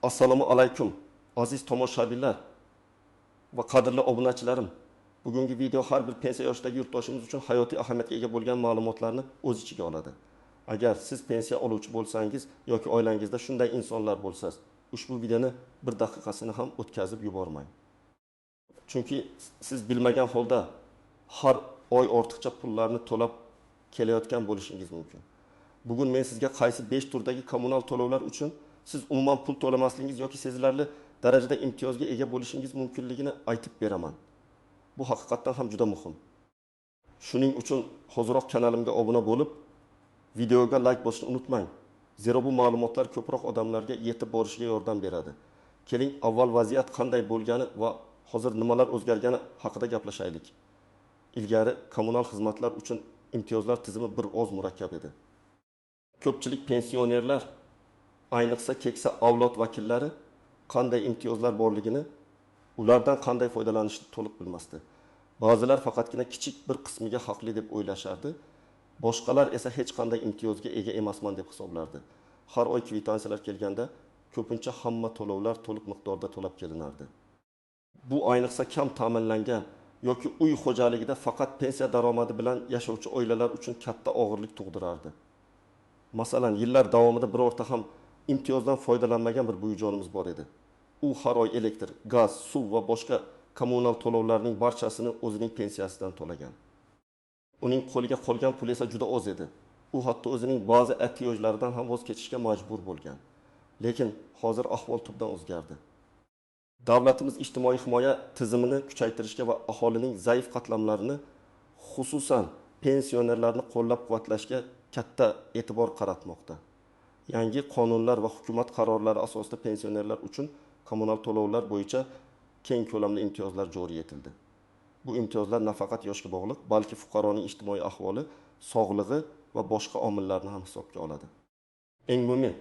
Assalomu alaykum aziz tomoshabinlar va qadrli obunachilarim. Bugungi video har bir pensiya yoshidagi yurtdoshimiz uchun hayotiy ahamiyatga ega bo'lgan ma'lumotlarni o'z ichiga oladi. Agar siz pensiya oluvchi bo'lsangiz yoki oilangizda shunday insonlar bo'lsa, ushbu videoni bir daqiqasini ham o'tkazib yubormang. Chunki siz bilmagan holda har oy ortiqcha pullarni to'lab kelayotgan bo'lishingiz mumkin. Bugun men sizga qaysi 5 turdagi kommunal to'lovlar uchun siz umuman pul to'lamasligingiz yoki sezilarli darajada imtiyozga ega bo'lishingiz mumkinligini aytib beraman. Bu haqiqatan ham juda muhim. Shuning uchun hoziroq kanalimga obuna bo'lib, videoga like bosishni unutmang. Zero bu ma'lumotlar ko'proq odamlarga yetib borishiga yordam beradi. Keling, avval vaziyat qanday bo'lgani va hozir nimalar o'zgargani haqida gaplashaylik. Ilgari kommunal xizmatlar uchun imtiyozlar tizimi bir oz murakkab edi. Ko'pchilik pensionerlar, ayniqsa keksa avlod vakillari qanday imtiyozlar borligini, ulardan qanday foydalanishni to'liq bilmasdi. Ba'zilar faqatgina kichik bir qismiga haqli deb o'ylashardi, boshqalar esa hech qanday imtiyozga ega emasman deb hisoblardi. Har oy kvitansiyalar kelganda ko'pincha hamma to'lovlar to'liq miqdorda to'lab kelinardi. Bu ayniqsa kam ta'minlangan yoki uy xo'jaligida faqat pensiya daromadi bilan yashovchi oilalar uchun katta og'irlik tug'dirardi. Masalan, yillar davomida birorta ham imtiyozdan foydalanmagan bir buvijonimiz bor edi. U har oy elektr, gaz, suv va boshqa kommunal to'lovlarning barchasini o'zining pensiyasidan to'lagan. Uning qo'liga qolgan pul esa juda oz edi. U hatto o'zining ba'zi ehtiyojlaridan ham voz kechishga majbur bo'lgan. Lekin hozir ahvol tubdan o'zgardi. Davlatimiz ijtimoiy himoya tizimini kuchaytirishga va aholining zaif qatlamlarini, xususan pensionerlarni qo'llab-quvvatlashga katta e'tibor qaratmoqda. Yangi qonunlar va hukumat qarorlari asosida pensionerlar uchun kommunal to'lovlar bo'yicha keng ko'lamli imtiyozlar joriy etildi. Bu imtiyozlar nafaqat yoshga bog'liq, balki fuqaroning ijtimoiy ahvoli, sog'lig'i va boshqa omillarni ham hisobga oladi. Eng muhimi,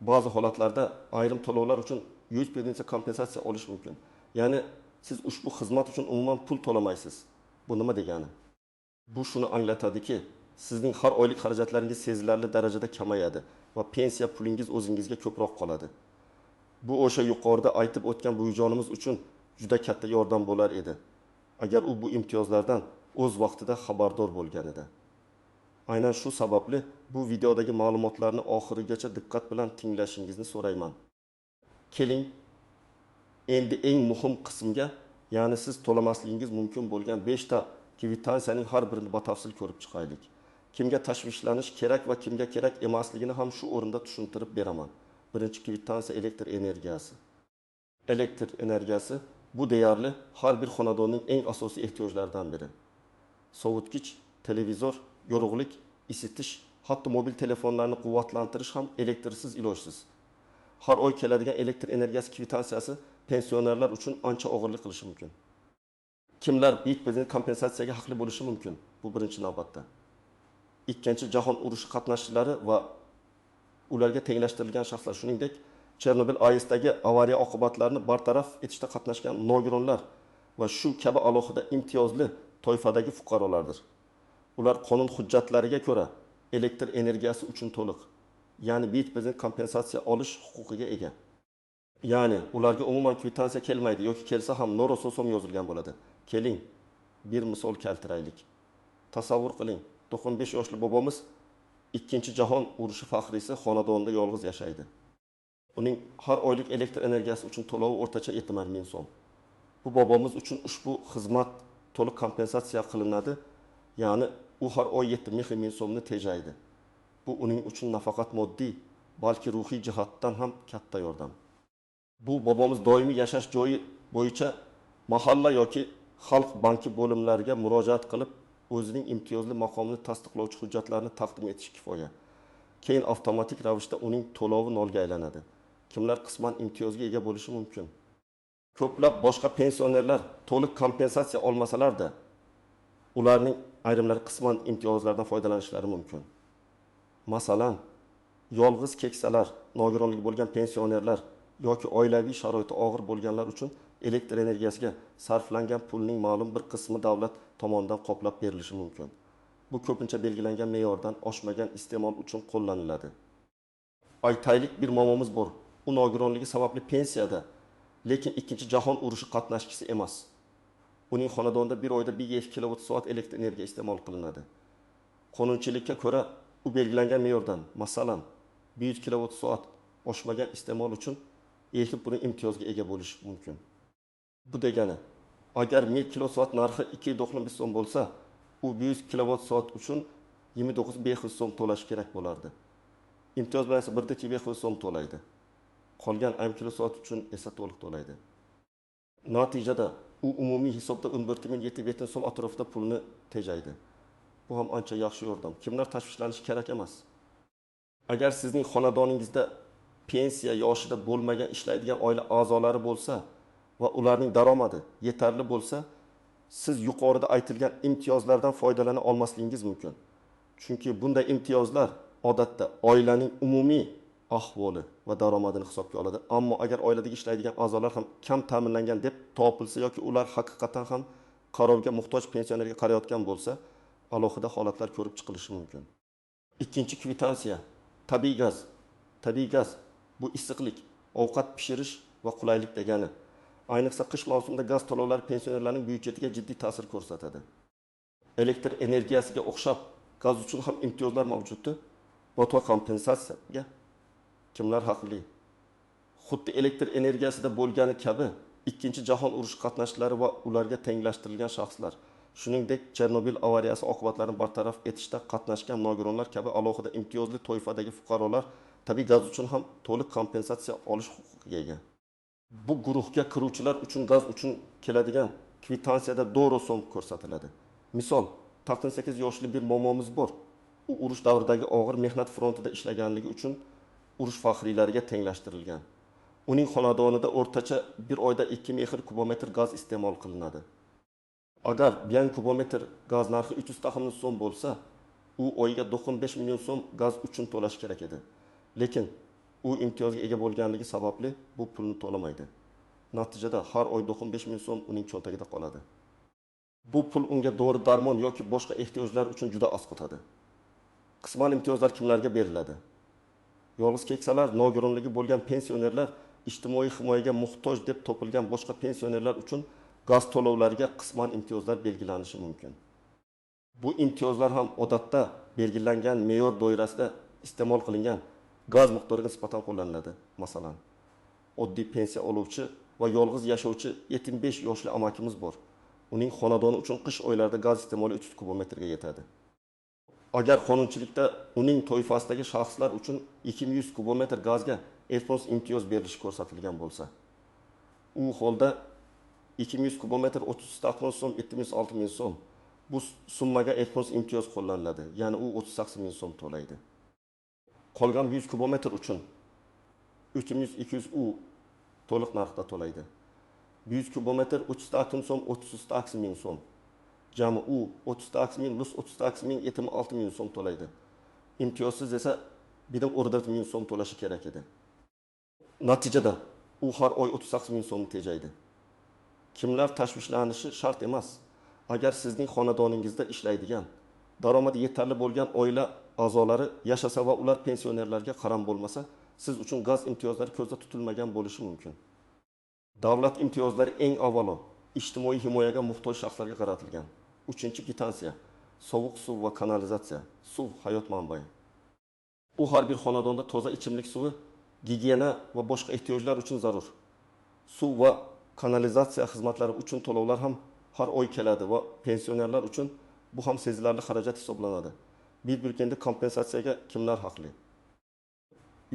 ba'zi holatlarda ayrim to'lovlar uchun 100% kompensatsiya olish mumkin. Ya'ni siz ushbu xizmat uchun umuman pul to'lamaysiz. Bu nima degani? Bu shuni anglatadiki, sizning har oylik xarajatlaringiz sezilarli darajada kamayadi va pensiya pulingiz o'zingizga ko'proq qoladi. Bu o'sha yuqorida aytib o'tgan buvijonimiz uchun juda katta yordam bo'lar edi. Agar u bu imtiyozlardan o'z vaqtida xabardor bo'lgan edi. Aynan shu sababli bu videodagi ma'lumotlarni oxirigacha diqqat bilan tinglashingizni so'rayman. Keling, endi eng muhim qismga, ya'ni siz to'lamasligingiz mumkin bo'lgan 5 ta kvitansiyaning har birini batafsil ko'rib chiqaylik. Kimga tashvishlanish kerak va kimga kerak emasligini ham shu o'rinda tushuntirib beraman. Birinchi kvitansiya elektr energiyasi. Elektr energiyasi bu deyarli har bir xonadonning eng asosiy ehtiyojlaridan biri. Sovutgich, televizor, yorug'lik, isitish, hatto mobil telefonlarni quvvatlantirish ham elektrsiz ilojsiz. Har oy keladigan elektr energiyasi kvitantsiyasi pensionerlar uchun ancha og'irlik qilishi mumkin. Kimlar bitta kompensatsiyaga haqli bo'lishi mumkin? Bu birinchi navbatda. Ikkinchi jahon urushi qatnashchilari va ularga tenglashtirilgan shaxslar, shuningdek Chernobil AESdagi avariya oqibatlarini bartaraf etishda qatnashgan nogironlar va shu kabi alohida imtiyozli toifadagi fuqarolardir. Ular qonun hujjatlariga ko'ra elektr energiyasi uchun to'liq, ya'ni bitta kompensatsiya olish huquqiga ega. Ya'ni ularga umuman kvitansiya kelmaydi yoki kelsa ham norososom yozilgan bo'ladi. Keling, bir misol keltiraylik. Tasavvur qiling, 95 yoshli bobomiz Ikkinchi jahon urushi faxriysi xonadonida yolg'iz yashaydi. Uning har oylik elektr energiyasi uchun to'lovi o'rtacha 70 ming so'm. Bu bobomiz uchun ushbu xizmat to'liq kompensatsiya qilinadi, ya'ni u har oy 70 ming so'mni tejaydi. Bu uning uchun nafaqat moddiy, balki ruhiy jihatdan ham katta yordam. Bu bobomiz doimiy yashash joyi bo'yicha mahalla yoki xalq banki bo'limlariga murojaat qilib, o'zining imtiyozli maqomini tasdiqlovchi hujjatlarni taqdim etishi kifoya. Keyin avtomatik ravishda uning to'lovi nolga aylanadi. Kimlar qisman imtiyozga ega bo'lishi mumkin? Ko'plab boshqa pensionerlar to'liq kompensatsiya olmasalar-da, ularning ayrimlari qisman imtiyozlardan foydalanishlari mumkin. Masalan, yolg'iz keksalar, nogironligi bo'lgan pensionerlar yoki oilaviy sharoiti og'ir bo'lganlar uchun elektr energiyasiga sarflangan pulning ma'lum bir qismi davlat tomonidan qoplab berilishi mumkin. Bu ko'pincha belgilangan me'yordan oshmagan iste'mol uchun qo'llaniladi. Aytaylik, bir momomiz bor. u nogironligi sababli pensiyada, lekin Ikkinchi jahon urushi qatnashchisi emas. Uning xonadonida bir oyda 1 kWh elektr energiya iste'mol qilinadi. Qonunchilikka ko'ra u belgilangan me'yordan, masalan, 100 kWh oshmagan iste'mol uchun erkin buning imtiyozga ega bo'lish mumkin. Bu degani, agar 1 kWh narxi 2.95 so'm bo'lsa, u 100 kWh uchun 29.500 so'm to'lash kerak bo'lardi. Imtiyoz bilan esa 1.500 so'm to'laydi. Qolgan ayrim kilosoat uchun esa to'liq to'laydi. Natijada u umumiy hisobda 11.700 so'm atrofida pulni tejaydi. Bu ham ancha yaxshi yordam. Kimlar tashvishlanishi kerak emas. Agar sizning xonadoningizda pensiya yoshida bo'lmagan ishlaydigan oila a'zolari bo'lsa va ularning daromadi yetarli bo'lsa, siz yuqorida aytilgan imtiyozlardan foydalana olmasligingiz mumkin. Chunki bunday imtiyozlar odatda oilaning umumiy ahvoli va daromadini hisobga oladi. Ammo agar oiladagi ishlaydigan a'zolar ham kam ta'minlangan deb topilsa yoki ular haqiqatan ham qarovga muhtoj pensionerga qarayotgan bo'lsa, alohida holatlar ko'rib chiqilishi mumkin. Ikkinchi kvitansiya, tabiiy gaz. Tabiiy gaz bu issiqlik, ovqat pishirish va qulaylik degani. Ayniqsa qish mavsumida gaz to'lovlari pensionerlarning byudjetiga jiddiy ta'sir ko'rsatadi. Elektr energiyasiga o'xshab gaz uchun ham imtiyozlar mavjuddir. Boshqa kompensatsiyaga kimlar haqli? Xuddi elektr energiyasida bo'lgani kabi Ikkinchi jahon urushi qatnashchilari va ularga tenglashtirilgan shaxslar, shuningdek Chernobil avariyasi oqibatlarini bartaraf etishda qatnashgan nogironlar kabi alohida imtiyozli toifadagi fuqarolar tabiiy gaz uchun ham to'liq kompensatsiya olish huquqiga ega. Bu guruhga kiruvchilar uchun gaz uchun keladigan kvitansiyada $1 so'm ko'rsatiladi. Misol, 68 yoshli bir momomiz bor. U urush davridagi og'ir mehnat frontida ishlaganligi uchun urush faxriylariga tenglashtirilgan. Uning xonadonida o'rtacha bir oyda 2 mehr kubometr gaz iste'mol qilinadi. Agar 1 kubometr gaz narxi 300 so'm bo'lsa, u oyiga 95 million so'm gaz uchun to'lash kerak edi. Lekin u imtiyozga ega bo'lganligi sababli bu pulni to'lamaydi. Natijada har oy 95 million so'm uning cho'ntagida qoladi. Bu pul unga dori darmon yoki boshqa ehtiyojlar uchun juda oz qotadi. Qisman imtiyozlar kimlarga beriladi? Yolg'iz keksalar, nogironligi bo'lgan pensionerlar, ijtimoiy himoyaga muhtoj deb topilgan boshqa pensionerlar uchun gaz to'lovlariga qisman imtiyozlar belgilanishi mumkin. Bu imtiyozlar ham odatda belgilangan me'yor doirasida iste'mol qilingan gaz miqdoriga nisbatan qo'llaniladi. Masalan, oddiy pensiya oluvchi va yolg'iz yashovchi 75 yoshli amakimiz bor. Uning xonadoni uchun qish oylarida gaz iste'moli 300 kubometrga yetadi. Agar qonunchilikda uning toifasidagi shaxslar uchun 200 kubometr gazga Erpons imtiyoz berilishi ko'rsatilgan bo'lsa, u holda 200 kubometr 38 so'm, 76 ming so'm. Bu summaga Erpons imtiyoz qo'llaniladi. Ya'ni u 38 ming so'm to'laydi. Qolgan 100 kubometr uchun 300-200 u to'liq narxda to'laydi. 100 kubometr 38 so'm, 38 ming so'm. Jami u 38 ming plus 38 ming 76 ming so'm to'laydi. Imtiyozsiz esa 1.4 ming so'm to'lashi kerak edi. Natijada u har oy 38 ming so'm tejaydi. Kimlar tashvishlanishi shart emas. Agar sizning xonadoningizda ishlaydigan, daromadi yetarli bo'lgan oila a'zolari yashasa va ular pensionerlarga qaram bo'lmasa, siz uchun gaz imtiyozlari ko'zda tutilmagan bo'lishi mumkin. Davlat imtiyozlari eng avvalo ijtimoiy himoyaga muhtoj shaxslarga qaratilgan. 3-kvitansiya, sovuq suv va kanalizatsiya. Suv hayot manbai. U har bir xonadonda toza ichimlik suvi, gigiyena va boshqa ehtiyojlar uchun zarur. Suv va kanalizatsiya xizmatlari uchun to'lovlar ham har oy keladi va pensionerlar uchun bu ham sezilarli xarajat hisoblanadi. Bir endi kompensatsiyaga kimlar haqli?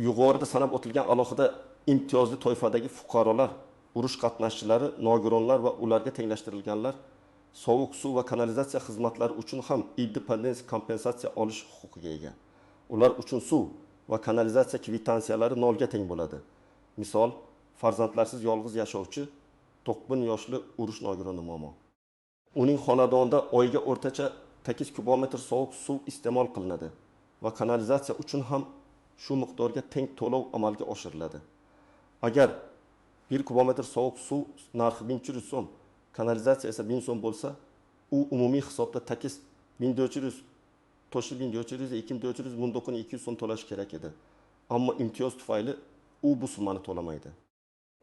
Yuqorida sanab o'tilgan alohida imtiyozli toifadagi fuqarolar, urush qatnashchilari, nogironlar va ularga tenglashtirilganlar sovuq suv va kanalizatsiya xizmatlari uchun ham independent kompensatsiya olish huquqiga ega. Ular uchun suv va kanalizatsiya kvitansiyalari 0 ga teng bo'ladi. Misol, farzandlarsiz yolg'iz yashovchi 90 yoshli urush nogironi momo. Uning xonadonida oyiga o'rtacha 8 kubometr sovuq suv iste'mol qilinadi va kanalizatsiya uchun ham shu miqdorga teng to'lov amalga oshiriladi. Agar 1 kubometr sovuq suv narxi 1300 so'm, kanalizatsiya esa 1000 so'm bo'lsa, u umumiy hisobda 1400, to'shli 1400, 2400, 1200 so'm to'lash kerak edi. Ammo imtiyoz tufayli u bu summani to'lamaydi.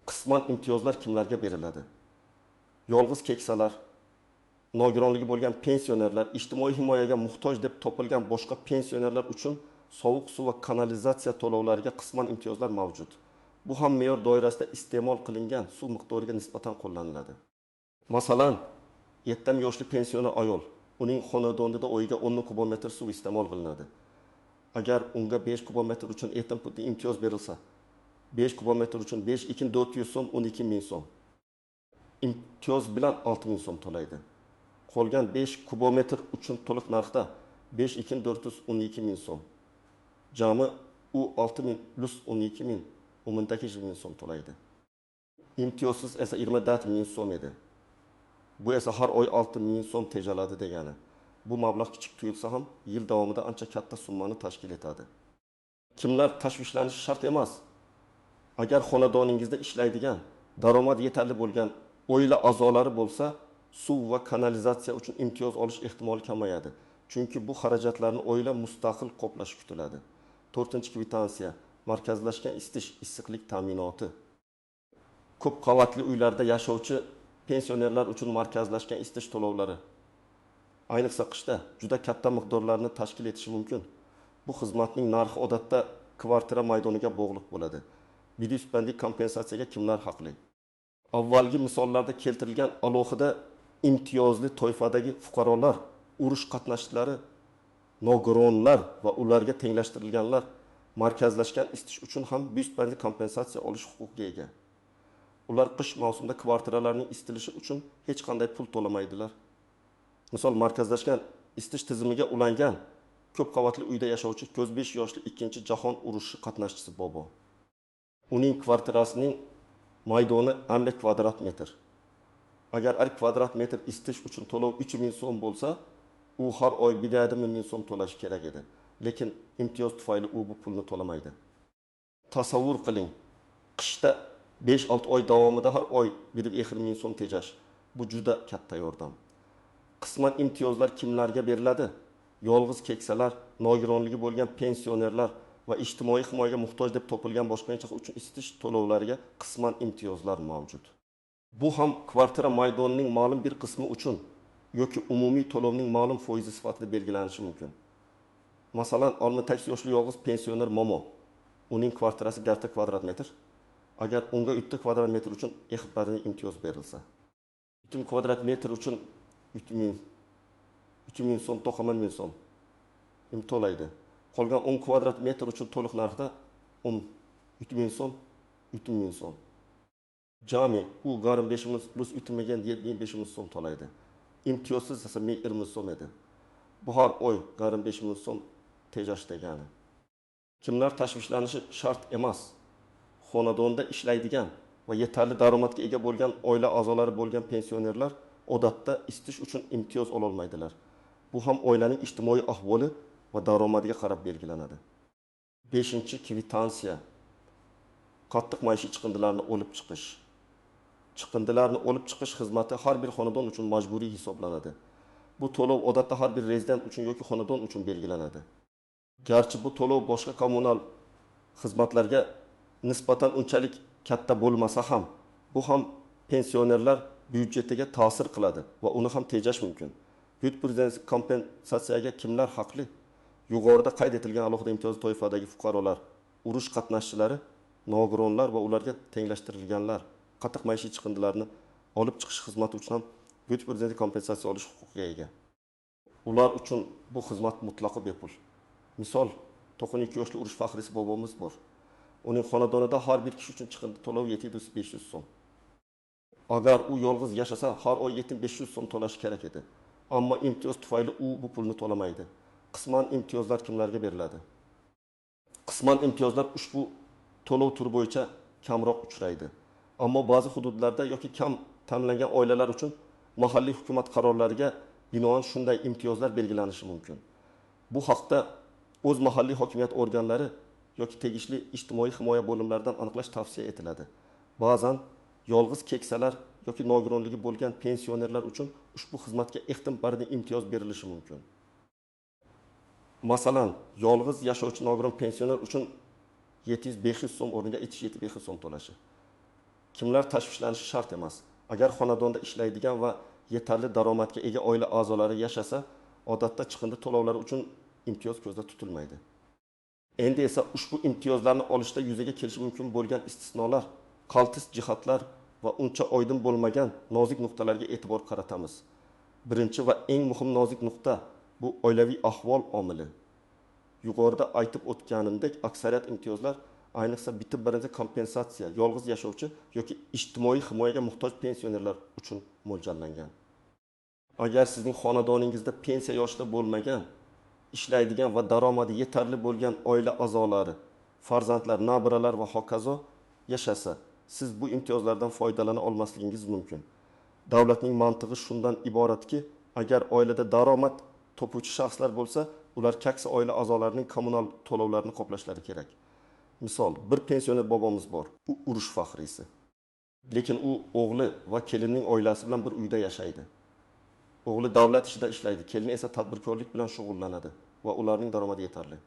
Qisman imtiyozlar kimlarga beriladi? Yolg'iz keksalar, nogironligi bo'lgan pensionerlar, ijtimoiy himoyaga muhtoj deb topilgan boshqa pensionerlar uchun sovuq suv va kanalizatsiya to'lovlariga qisman imtiyozlar mavjud. Bu ham me'yor doirasida iste'mol qilingan suv miqdoriga nisbatan qo'llaniladi. Masalan, 70 yoshli pensioner ayol, uning xonadonida oyiga 10 kubometr suv iste'mol qilinadi. Agar unga 5 kubometr uchun etim pulli imtiyoz berilsa, 5 kubometr uchun 5400 so'm, 12000 so'm. Imtiyoz bilan 6000 so'm to'laydi. Qolgan 5 kubometr uchun to'liq narxda 5412 so'm. Jami u 6000 plus 12000, umumdagi 20000 so'm to'laydi. Imtiyozsiz esa 24000 so'm edi. Bu esa har oy 6000 so'm tejaladi degani. Bu mablag' kichik tuyulsa ham yil davomida ancha katta summani tashkil etadi. Kimlar tashvishlanishi shart emas. Agar xonadoningizda ishlaydigan, daromad yetarli bo'lgan oila a'zolari bo'lsa, suv va kanalizatsiya uchun imtiyoz olish ehtimoli kamayadi. Chunki bu xarajatlarni oila mustaqil qoplashi kutiladi. 4-kvitansiya, markazlashgan isitish, issiqlik ta'minoti. Ko'p qavatli uylarda yashovchi pensionerlar uchun markazlashgan isitish to'lovlari, ayniqsa qishda juda katta miqdorlarni tashkil etishi mumkin. Bu xizmatning narxi odatda kvartira maydoniga bog'liq bo'ladi. Bidispandik kompensatsiyaga kimlar haqli? Avvalgi misollarda keltirilgan alohida imtiyozli toifadagi fuqarolar, urush qatnashchilari, nogironlar va ularga tenglashtirilganlar markazlashgan isitish uchun ham bidispandik kompensatsiya olish huquqiga ega. Ular qish mavsumida kvartiralarning isitilishi uchun hech qanday pul to'lamaydilar. Misol, markazlashgan isitish tizimiga ulangan ko'p qavatli uyda yashovchi 45 yoshli 2-jahon urushi qatnashchisi bobo. Uning kvartirasining maydoni 50 kvadrat metr. Agar har kvadrat metr isitish uchun to'lov 3000 so'm bo'lsa, u har oy 1000 so'm to'lashi kerak edi. Lekin imtiyoz tufayli u bu pulni to'lamaydi. Tasavvur qiling, qishda 5-6 oy davomida har oy 1000 so'm tejash. Bu juda katta yordam. Qisman imtiyozlar kimlarga beriladi? Yolg'iz keksalar, nogironligi bo'lgan pensionerlar va ijtimoiy himoyaga muhtoj deb topilgan boshqa uchun isitish to'lovlariga qisman imtiyozlar mavjud. Bu ham kvartira maydonining ma'lum bir qismi uchun yoki umumiy to'lovning ma'lum foizi sifatida belgilanishi mumkin. Masalan, 68 yoshli yolg'iz pensioner Momo, uning kvartirasi 1 kvadrat metr. Agar unga 3 kvadrat metr uchun ehbarning imtiyoz berilsa, 3 kvadrat metr uchun 3000 so'm, 9000 so'm to'laydi. Qolgan 10 kvadrat metr uchun to'liq narxda 3000 so'm, 3000 so'm. Jami u garim 5000 plus 3000 ga 7500 so'm to'laydi. Imtiyozsiz esa 1020 so'm edi. Bu har oy garim 5000 so'm tejash degani. Kimlar tashvishlanishi shart emas. Xonadonda ishlaydigan va yetarli daromadga ega bo'lgan oila a'zolari bo'lgan pensionerlar odatda isitish uchun imtiyoz ola olmaydilar. Bu ham oilaning ijtimoiy ahvoli va daromadiga qarab belgilanadi. 5-kvitansiya. Qattiq maishiy chiqindilarni olib chiqish. Chiqindilarni olib chiqish xizmati har bir xonadon uchun majburiy hisoblanadi. Bu to'lov odatda har bir rezident uchun yoki xonadon uchun belgilanadi. Garchi bu to'lov boshqa kommunal xizmatlarga nisbatan unchalik katta bo'lmasa ham, bu ham pensionerlar byudjetiga ta'sir qiladi va uni ham tejash mumkin. Bidispandik kompensatsiyaga kimlar haqli? Yuqorida qayd etilgan alohida imtiyozli toifadagi fuqarolar, urush qatnashchilari, nogironlar va ularga tenglashtirilganlar qattiq maishiy chiqindilarni olib chiqish xizmati uchun ham bidispandik kompensatsiya olish huquqiga ega. Ular uchun bu xizmat mutlaqo bepul. Misol, 92 yoshli urush faxriysi bobomiz bor. Uning xonadonida har bir kishi uchun chiqindi to'lov 7500 so'm. Agar u yolg'iz yashasa, har oy 7500 so'm to'lash kerak edi. Ammo imtiyoz tufayli u bu pulni to'lamaydi. Qisman imtiyozlar kimlarga beriladi? Qisman imtiyozlar ushbu to'lov turi bo'yicha kamroq uchraydi. Ammo ba'zi hududlarda yoki kam ta'minlangan oilalar uchun mahalliy hukumat qarorlariga binoan shunday imtiyozlar belgilanishi mumkin. Bu haqda o'z mahalliy hokimiyat organlari yoki tegishli ijtimoiy himoya bo'limlaridan aniqlash tavsiya etiladi. Ba'zan yolg'iz keksalar yoki nogironligi bo'lgan pensionerlar uchun ushbu xizmatga ixtimbarli imtiyoz berilishi mumkin. Masalan, yolg'iz yashovchi nogiron pensioner uchun 700-500 so'm o'rniga 300-500 so'm to'lashi. Kimlar tashvishlanishi shart emas. Agar xonadonda ishlaydigan va yetarli daromadga ega oila a'zolari yashasa, odatda chiqindi to'lovlari uchun imtiyoz ko'zda tutilmaydi. Endi esa ushbu imtiyozlarni olishda yuzaga kelishi mumkin bo'lgan istisnolar, qaltis jihatlar va uncha oydin bo'lmagan nozik nuqtalarga e'tibor qaratamiz. Birinchi va eng muhim nozik nuqta bu oilaviy ahvol omili. Yuqorida aytib o'tganimdek, aksariyat imtiyozlar ayniqsa bitib birinchi kompensatsiya, yolg'iz yashovchi yoki ijtimoiy himoyaga muhtoj pensionerlar uchun mo'ljallangan. Agar sizning xonadoningizda pensiya yoshida bo'lmagan, ishlaydigan va daromadi yetarli bo'lgan oila a'zolari, farzandlar, nabiralar va hokazo yashasa, siz bu imtiyozlardan foydalana olmasligingiz mumkin. Davlatning mantig'i shundan iboratki, agar oilada daromad topuvchi shaxslar bo'lsa, ular keksa oila a'zolarining kommunal to'lovlarini qoplashlari kerak. Misol, bir pensioner bobomiz bor. U urush faxriysi. Lekin u o'g'li va kelinning oilasi bilan bir uyda yashaydi. O'g'li davlat ishida ishlaydi, kelini esa tadbirkorlik bilan shug'ullanadi va ularning daromadi yetarli.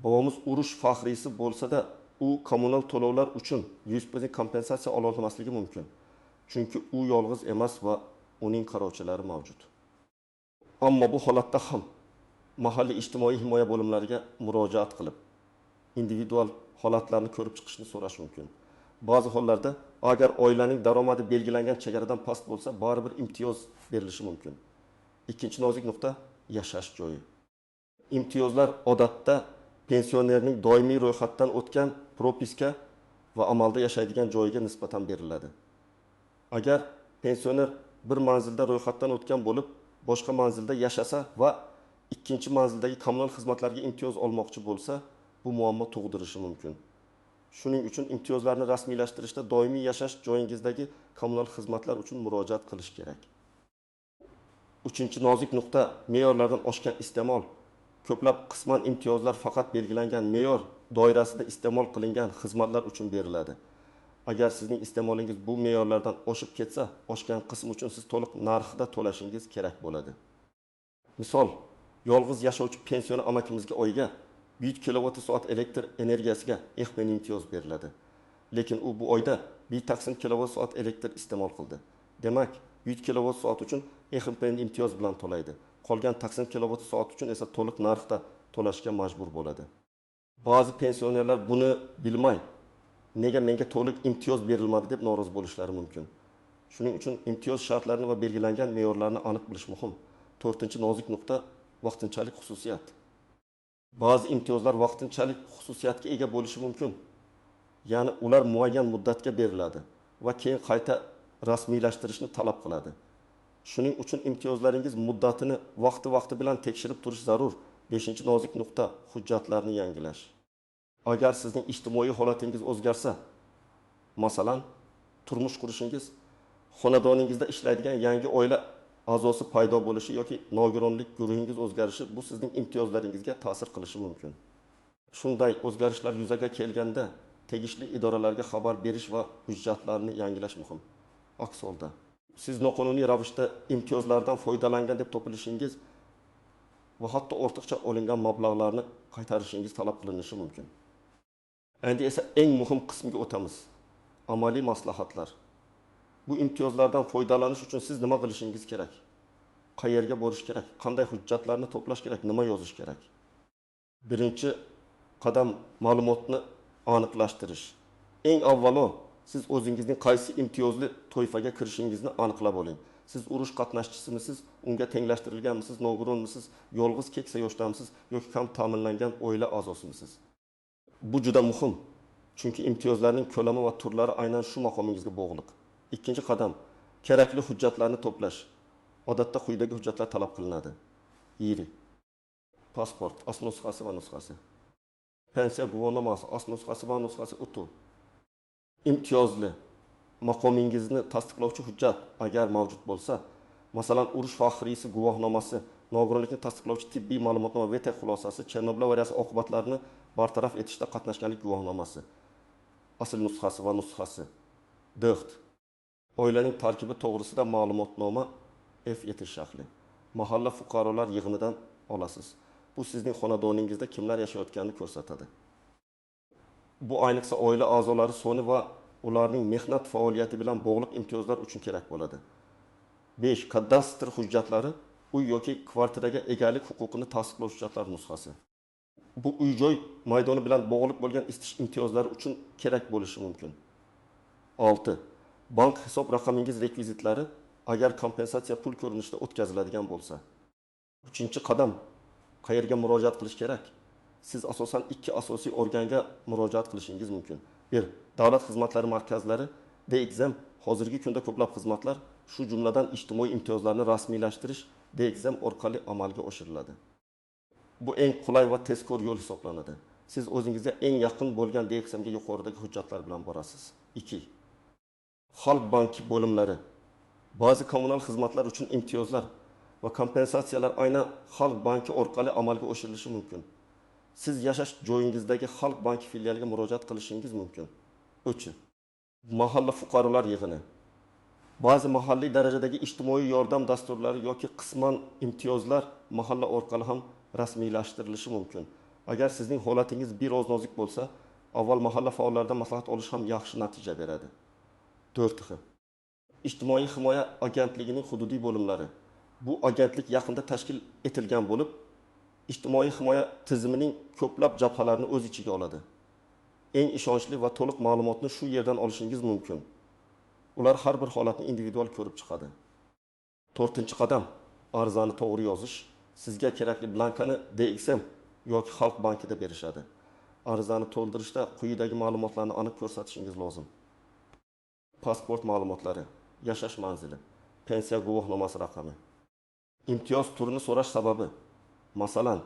Bobomiz urush faxriysi bo'lsa-da, u kommunal to'lovlar uchun 100% kompensatsiya ola olmasligi mumkin. Chunki u yolg'iz emas va uning qarovchilari mavjud. Ammo bu holatda ham mahalliy ijtimoiy himoya bo'limlariga murojaat qilib, individual holatlarni ko'rib chiqishni so'rash mumkin. Ba'zi hollarda agar oilaning daromadi belgilangan chegaradan past bo'lsa, baribir imtiyoz berilishi mumkin. Ikkinchi nozik nuqta yashash joyi. Imtiyozlar odatda pensionerning doimiy ro'yxatdan o'tgan propiska va amalda yashaydigan joyiga nisbatan beriladi. Agar pensioner bir manzilda ro'yxatdan o'tgan bo'lib, boshqa manzilda yashasa va ikkinchi manzildagi kommunal xizmatlarga imtiyoz olmoqchi bo'lsa, bu muammo tug'dirishi mumkin. Shuning uchun imtiyozlarni rasmiylashtirishda doimiy yashash joyingizdagi kommunal xizmatlar uchun murojaat qilish kerak. Uchinchi nozik nuqta me'yorlardan oshgan iste'mol. Ko'plab qisman imtiyozlar faqat belgilangan me'yor doirasida iste'mol qilingan xizmatlar uchun beriladi. Agar sizning iste'molingiz bu me'yorlardan oshib ketsa, oshgan qism uchun siz to'liq narxida to'lashingiz kerak bo'ladi. Misol, yolg'iz yashovchi pensioner amakimizga oyiga 100 kWh elektr energiyasiga EXP'nin imtiyoz beriladi. Lekin u bu oyda 1 taqsim kWh elektr iste'mol qildi. Demak, 100 kWh uchun EXP'nin imtiyoz bilan to'laydi. Qolgan taqsim kWh uchun esa to'liq narxda to'lashga majbur bo'ladi. Ba'zi pensionerlar buni bilmay, nega menga to'liq imtiyoz berilmadi deb norozi bo'lishlari mumkin. Shuning uchun imtiyoz shartlarini va belgilangan me'yorlarni aniq bilish muhim. 4-nozik nuqta vaqtinchalik xususiyat. Ba'zi imtiyozlar vaqtinchalik xususiyatga ega bo'lishi mumkin. Ya'ni ular muayyan muddatga beriladi va keyin qayta rasmiylashtirishni talab qiladi. Shuning uchun imtiyozlaringiz muddatini vaqti bilan tekshirib turish zarur. 5-nozik nuqta hujjatlarni yangilash. Agar sizning ijtimoiy holatingiz o'zgarsa, masalan, turmush qurishingiz, xonadoningizda ishlaydigan yangi oila a'zosi paydo bo'lishi yoki nogironlik guruhingiz o'zgarishi bu sizning imtiyozlaringizga ta'sir qilishi mumkin. Shunday o'zgarishlar yuzaga kelganda tegishli idoralarga xabar berish va hujjatlarni yangilash muhim. Aks holda siz noqonuniy ravishda imtiyozlardan foydalangan deb topilishingiz va hatto ortiqcha olingan mablag'larni qaytarishingiz talab qilinishi mumkin. Endi esa eng muhim qismiga o'tamiz. Amaliy maslahatlar. Bu imtiyozlardan foydalanish uchun siz nima qilishingiz kerak? Qayerga borish kerak? Qanday hujjatlarni to'plash kerak? Nima yozish kerak? Birinchi qadam ma'lumotni aniqlashtirish. Eng avvalo siz o'zingizning qaysi imtiyozli to'yfaga kirishingizni aniqlab oling. Siz urush qatnashchisimisiz, unga tenglashtirilganmisiz, nogironmisiz, yolg'iz keksa yoshdamisiz yoki kam ta'minlangan oila a'zosimisiz? Bu juda muhim. Chunki imtiyozlarning ko'lami va turlari aynan shu maqomingizga bog'liq. Ikkinchi qadam kerakli hujjatlarni to'plash. Odatda quyidagi hujjatlar talab qilinadi. Yirik pasport, asl nusxasi va nusxasi. Pensiya guvohnomasi, asl nusxasi va nusxasi utuv. Imtiyozli maqomingizni tasdiqlovchi hujjat agar mavjud bo'lsa, masalan, urush faxriysi guvohnomasi, nogironlikni tasdiqlovchi tibbiy ma'lumotnoma VT xulosasi, Chernobil avariyasi oqibatlarini bartaraf etishda qatnashganlik guvohnomasi, asl nusxasi va nusxasi. Döxt. Oilaning tarkibi to'g'risida ma'lumotnoma F7 shakli. Mahalla fuqarolar yig'inidan olasiz. Bu sizning xonadoningizda kimlar yashayotganini ko'rsatadi. Bu ayniqsa oila a'zolari soni va ularning mehnat faoliyati bilan bog'liq imtiyozlar uchun kerak bo'ladi. 5. Kadastr hujjatlari, uy yoki kvartiraga egalik huquqini tasdiqlovchi hujjatlar nusxasi. Bu uy-joy maydoni bilan bog'liq bo'lgan isitish imtiyozlari uchun kerak bo'lishi mumkin. 6. Bank hisob raqamingiz rekvizitlari agar kompensatsiya pul ko'rinishida o'tkaziladigan bo'lsa. 3-qadam, qayerga murojaat qilish kerak? Siz asosan 2 asosiy organga murojaat qilishingiz mumkin. 1. Davlat xizmatlari markazlari, DXM, hozirgi kunda ko'plab xizmatlar, shu jumladan ijtimoiy imtiyozlarni rasmiylashtirish DXM orqali amalga oshiriladi. Bu eng qulay va tezkor yo'l hisoblanadi. Siz o'zingizga eng yaqin bo'lgan DXMga yuqoridagi hujjatlar bilan borasiz. 2. Xalq banki bo'limlari. Ba'zi kommunal xizmatlar uchun imtiyozlar va kompensatsiyalar aynan Xalq banki orqali amalga oshirilishi mumkin. Siz yashash joyingizdagi Xalq banki filialiga murojaat qilishingiz mumkin. 3. Mahalla fuqarolar yig'ini. Ba'zi mahalliy darajadagi ijtimoiy yordam dasturlari yoki qisman imtiyozlar mahalla orqali ham rasmiylashtirilishi mumkin. Agar sizning holatingiz biroz nozik bo'lsa, avval mahalla faollaridan maslahat olish ham yaxshi natija beradi. 4. Ijtimoiy himoya agentligining hududiy bo'limlari. Bu agentlik yaqinda tashkil etilgan bo'lib, ijtimoiy himoya tizimining ko'plab jabhalarini o'z ichiga oladi. Eng ishonchli va to'liq ma'lumotni shu yerdan olishingiz mumkin. Ular har bir holatni individual ko'rib chiqadi. 4-qadam, arizani to'g'ri yozish. Sizga kerakli blankani DXM yoki Xalq bankida berishadi. Arizani to'ldirishda quyidagi ma'lumotlarni aniq ko'rsatishingiz lozim. Pasport ma'lumotlari, yashash manzili, pensiya guvohnomasi raqami. Imtiyoz turini so'rash sababi. Masalan,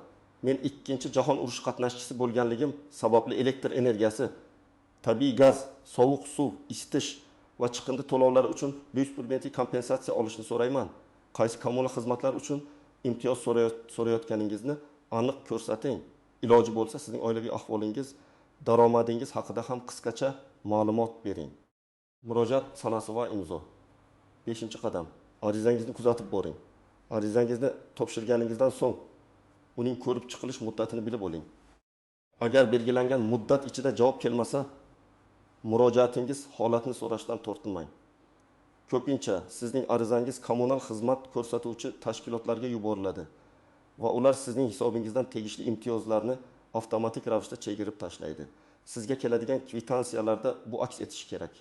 men 2-jahon urushi qatnashchisi bo'lganligim sababli elektr energiyasi, tabiiy gaz, sovuq suv, isitish va chiqindi to'lovlari uchun 100% kompensatsiya olishni so'rayman. Qaysi kommunal xizmatlar uchun imtiyoz so'rayotganingizni aniq ko'rsating. Iloji bo'lsa sizning oilaviy ahvolingiz, daromadingiz haqida ham qisqacha ma'lumot bering. Murojaat sanasi va imzo. 5-qadam, arizangizni kuzatib boring. Arizangizni topshirganingizdan so'ng uning ko'rib chiqilish muddatini bilib oling. Agar belgilangan muddat ichida javob kelmasa, murojaatingiz holatni so'rashdan tortinmang. Ko'pincha sizning arizangiz kommunal xizmat ko'rsatuvchi tashkilotlarga yuboriladi va ular sizning hisobingizdan tegishli imtiyozlarni avtomatik ravishda chegirib tashlaydi. Sizga keladigan kvitansiyalarda bu aks etishi kerak.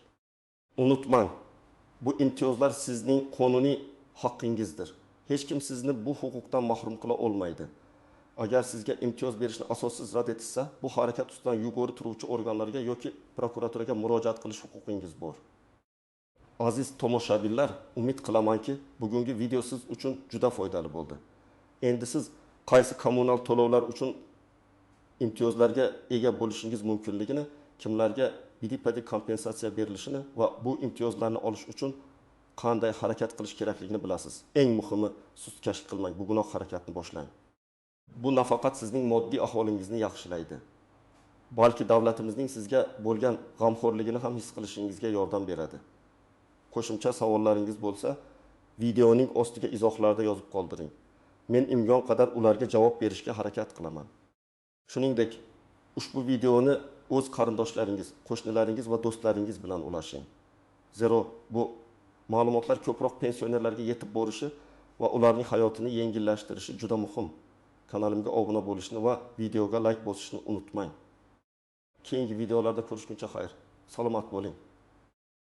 Unutmang, bu imtiyozlar sizning qonuniy haqqingizdir. Hech kim sizni bu huquqdan mahrum qila olmaydi. Agar sizga imtiyoz berishni asossiz rad etilsa, bu harakat ustidan yuqori turuvchi organlarga yoki prokuraturaga murojaat qilish huquqingiz bor. Aziz tomoshabinlar, umid qilamanki, bugungi video siz uchun juda foydali bo'ldi. Endi siz qaysi kommunal to'lovlar uchun imtiyozlarga ega bo'lishingiz mumkinligini, kimlarga bidipadi kompensatsiya berilishini va bu imtiyozlarni olish uchun qanday harakat qilish kerakligini bilasiz. Eng muhimi, sustkashlik qilmang, bu gunoh harakatni boshlang. Bu nafaqat sizning moddiy ahvolingizni yaxshilaydi, balki davlatimizning sizga bo'lgan g'amxo'rligini ham his qilishingizga yordam beradi. Qo'shimcha savollaringiz bo'lsa, videoning ostiga izohlarda yozib qoldiring. Men imkon qadar ularga javob berishga harakat qilaman. Shuningdek, ushbu videoni o'z qarindoshlaringiz, qo'shnilaringiz va do'stlaringiz bilan ulashing. Zero bu ma'lumotlar ko'proq pensionerlarga yetib borishi va ularning hayotini yengillashtirishi juda muhim. Kanalimga obuna bo'lishni va videoga like bosishni unutmang. Keyingi videolarda ko'rishguncha xayr. Salomat bo'ling.